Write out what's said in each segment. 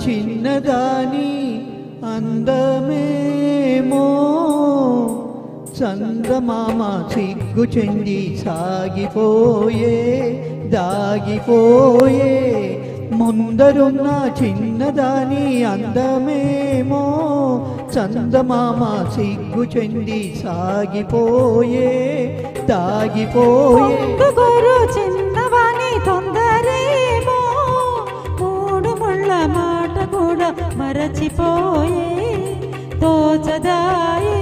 చిన్నదాని అందమేమో చందమామ సిగ్గు చెంది సాగిపోయే దాగిపోయే ముందరున్న చిన్నదాని అందమేమో చందమామ సిగ్గు చెంది సాగిపోయే దాగిపోయే చిన్నవాణి తొందరేమో మూడు ముళ్ళ మాట కూడా మరచిపోయే తోచదాయే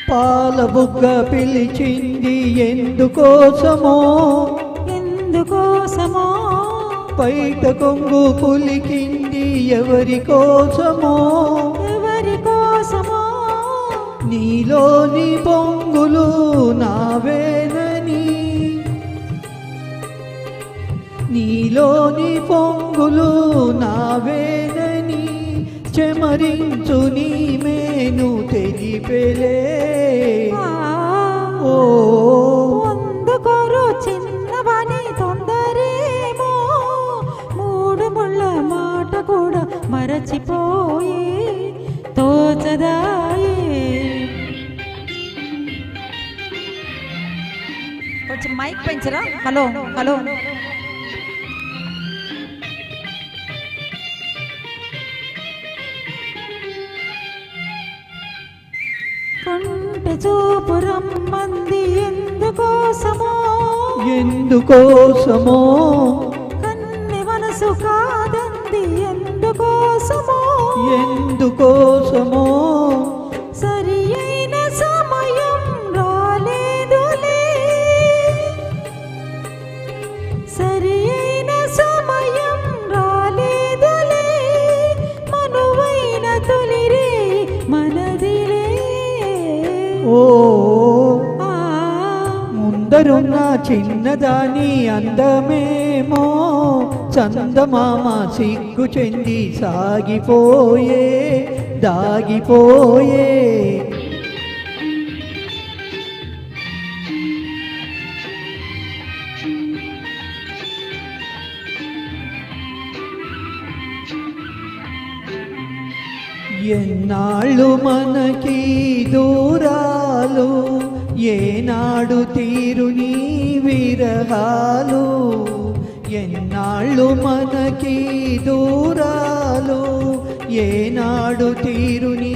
పాల బుగ్గ పిలిచింది ఎందుకోసమో ఎందుకోసమో పైట కొంగు పులికింది ఎవరి కోసమో ఎవరి కోసమో నీలోని పొంగులు నావేనని నీలోని పొంగులు నావేనని చెమరించు నీ మేను తెలిపెలే ఓ పొందుకోరు చిన్నవాణి తొందరేమో మూడు ముళ్ళ మాట కూడా మరచిపోయి తోచదాయే కొంచెం మైక్ పెంచరా హలో హలో కంటి చూపు రమ్మంది ఎందుకోసమో ఎందుకోసమో కన్ని మనసు కాదంది ఎందుకోసమో ఎందుకోసమో సరి అయిన సమయం రాలేదులే సరి అయిన సమయం రాలేదులే మనువైన తొలిరే మనదిలే ఓ ముందరున్న చిన్నదాని అందమేమో చందమామ సిగ్గు చెంది సాగిపోయే దాగిపోయే ఎన్నాళ్ళు మనకి దూరాలు ఏనాడు తీరు నీ విరహాలు ఎన్నాళ్ళు మనకి దూరాలు ఏనాడు తీరు నీ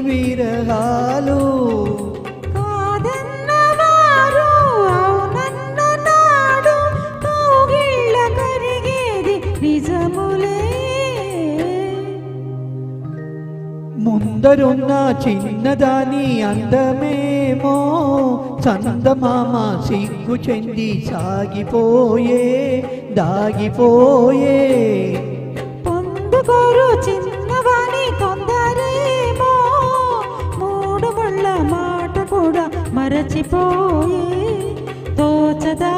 విరహాలు కాదన్నవారు అవునన్న నాడు కౌగిళ్ళ కరిగేది నిజములే ముందరున్న చిన్నదాని అందమేమో చందమామ సిగ్గు చెంది సాగిపోయే దాగిపోయే పొందుకోరు చిన్నవాణి తొందరేమో మూడు ముళ్ళ మాట కూడా మరచిపోయి తోచదా